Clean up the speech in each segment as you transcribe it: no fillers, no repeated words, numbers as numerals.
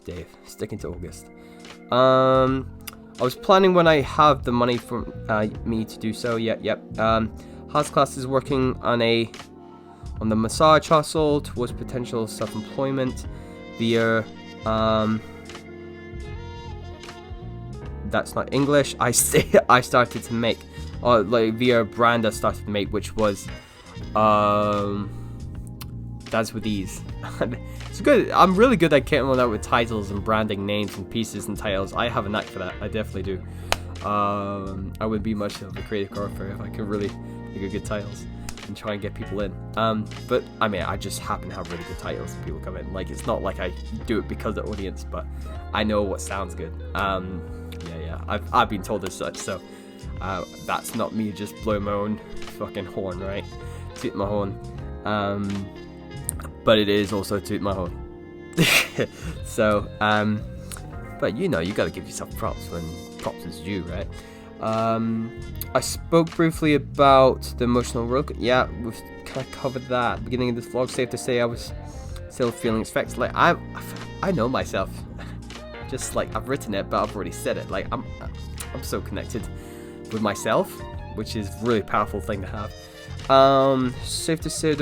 Dave. Sticking to August. I was planning when I have the money for me to do so. Yep. House class is working on the massage hustle towards potential self-employment via that's not English. I started to make via a brand I started to make, which was That's With Ease. It's good. I'm really good at coming up with titles and branding names and pieces and titles. I have a knack for that. I definitely do. I would be much of a creative author if I could really think of good titles and try and get people in. But I mean, I just happen to have really good titles and people come in. Like, it's not like I do it because of the audience, but I know what sounds good. Yeah. I've been told as such, so that's not me just blowing my own fucking horn, right? Toot my horn. But it is also toot my horn. So, but you know, you gotta give yourself props when props is due, right? I spoke briefly about the emotional roller. Yeah, we've kind of covered that at the beginning of this vlog. Safe to say I was still feeling its effects. Like, I know myself. Just like, I've written it, but I've already said it. Like, I'm so connected with myself, which is a really powerful thing to have. Safe to say,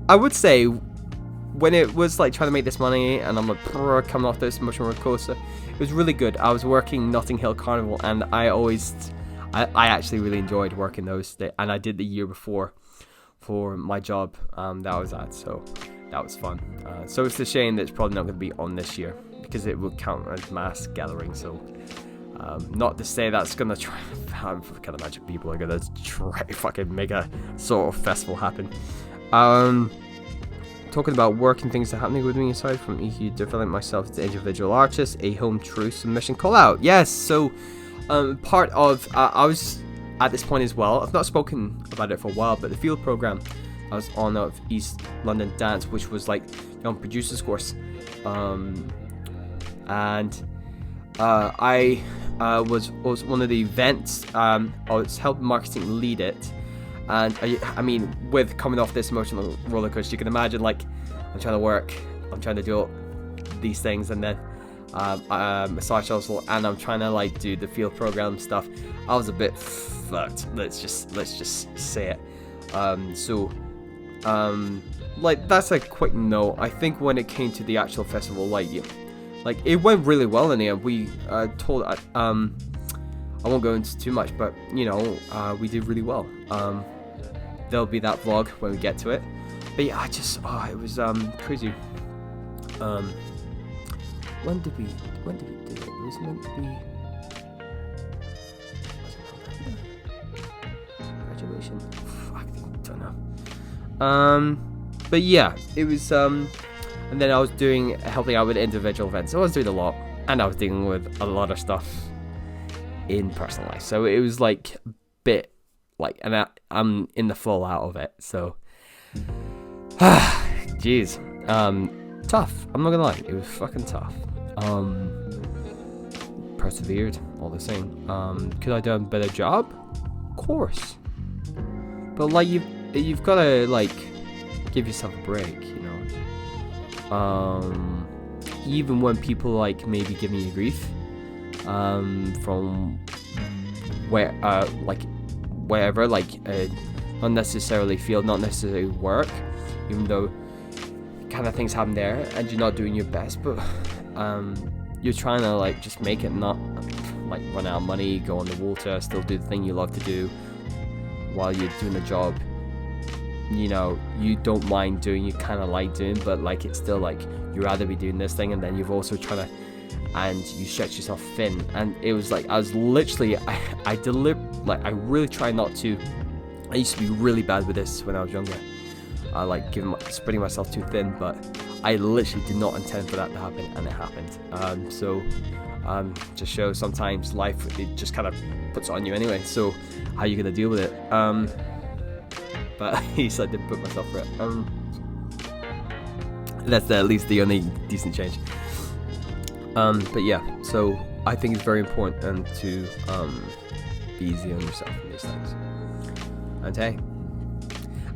I would say when it was like trying to make this money and I'm like coming off this emotional roller coaster, it was really good. I was working Notting Hill Carnival, and I actually really enjoyed working those, and I did the year before for my job that I was at, so that was fun. So it's a shame that it's probably not going to be on this year because it will count as mass gathering. So not to say that's going to try. I can imagine people are going to try fucking make a sort of festival happen. Talking about work and things that are happening with me aside from EQ, developing myself as an individual artist, a home truth submission call out. Yes, so part of I was at this point as well. I've not spoken about it for a while, but the field program I was on of East London Dance, which was like young producers course, and I was one of the events. I was helping marketing lead it. And I mean, with coming off this emotional roller coaster, you can imagine, like, I'm trying to work, I'm trying to do all these things, and then massage hustle, and I'm trying to like do the field program stuff. I was a bit fucked. Let's just say it. Like, that's a quick note. I think when it came to the actual festival, like it went really well in the end. We told I won't go into too much, but you know, we did really well. There'll be that vlog when we get to it. But yeah, it was crazy. When did we do it? It was meant to be graduation. I don't know. But yeah, it was and then I was helping out with individual events. So I was doing a lot, and I was dealing with a lot of stuff in personal life. So it was like a bit like, and I'm in the fallout of it. So, jeez, tough. I'm not gonna lie, it was fucking tough. Persevered all the same. Could I done a better job? Of course. But like you've gotta like give yourself a break, you know. Even when people like maybe giving you grief, from wherever, like not necessarily field, not necessarily work, even though kind of things happen there and you're not doing your best, but you're trying to like just make it, not like run out of money, go on the water, still do the thing you love to do while you're doing the job, you know, you don't mind doing, you kind of like doing, but like it's still like you'd rather be doing this thing, and then you've also trying to, and you stretch yourself thin. And it was like I was literally I really try not to. I used to be really bad with this when I was younger. I like spreading myself too thin, but I literally did not intend for that to happen, and it happened. So just shows sometimes life, it just kind of puts it on you anyway. So how are you gonna deal with it? But at least I did put myself through it. That's at least the only decent change. But yeah, so I think it's very important to be easy on yourself in these things. And hey,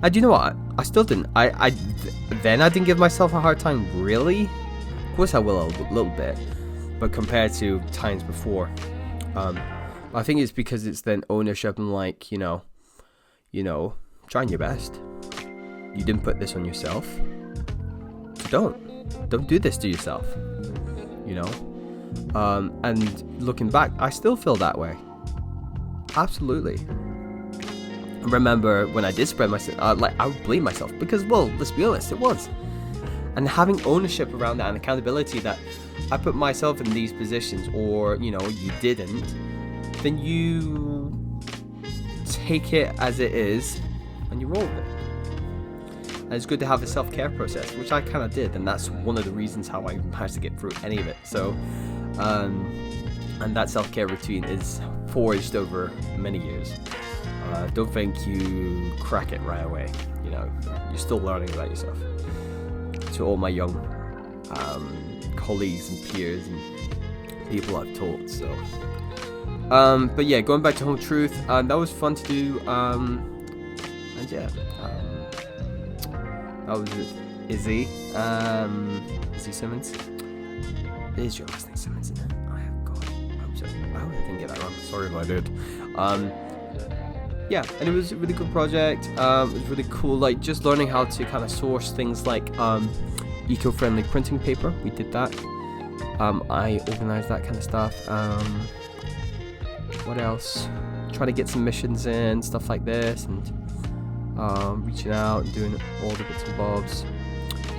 And you know what? I still didn't. Then I didn't give myself a hard time, really. Of course I will a little bit, but compared to times before, I think it's because it's then ownership and like, trying your best. You didn't put this on yourself. So don't do this to yourself. And looking back, I still feel that way. Absolutely. I remember when I did spread myself, I would blame myself because, well, let's be honest, it was. And having ownership around that and accountability that I put myself in these positions, or you didn't, then you take it as it is and you roll with it. And it's good to have a self-care process, which I kind of did, and that's one of the reasons how I managed to get through any of it. So, and that self-care routine is forged over many years. Don't think you crack it right away. You're still learning about yourself. To all my young colleagues and peers and people I've taught. So, but yeah, going back to Home Truth, that was fun to do. And yeah, that was Izzy. Izzy Simmons. It is your last name, Simmons, isn't it? God, I hope so. I hope I didn't get that wrong. Sorry if I did. Yeah, and it was a really good project. It was really cool, like just learning how to kind of source things like eco-friendly printing paper. We did that. I organized that kind of stuff. What else? Trying to get some missions in, stuff like this, and reaching out and doing all the bits and bobs.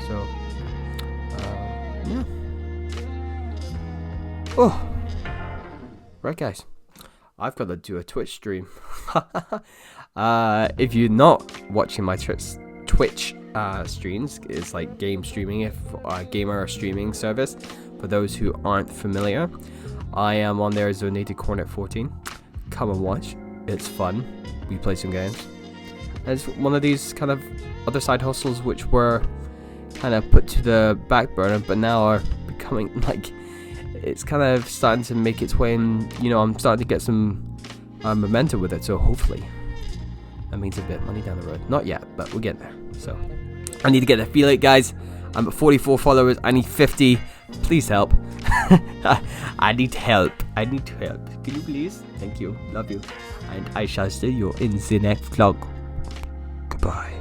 So, yeah. Oh, right, guys. I've got to do a Twitch stream. If you're not watching my Twitch streams, it's like game streaming, gamer streaming service. For those who aren't familiar, I am on there as Donated Cornet 14. Come and watch. It's fun. We play some games. And it's one of these kind of other side hustles which were kind of put to the back burner, but now are becoming like, it's kind of starting to make its way in. I'm starting to get some momentum with it, so hopefully that means a bit of money down the road. Not yet, but we're getting there. So I need to get the Fi.eld, guys. I'm at 44 followers. I need 50. Please help. I need help. Can you please? Thank you. Love you. And I shall see you in the next vlog. Goodbye.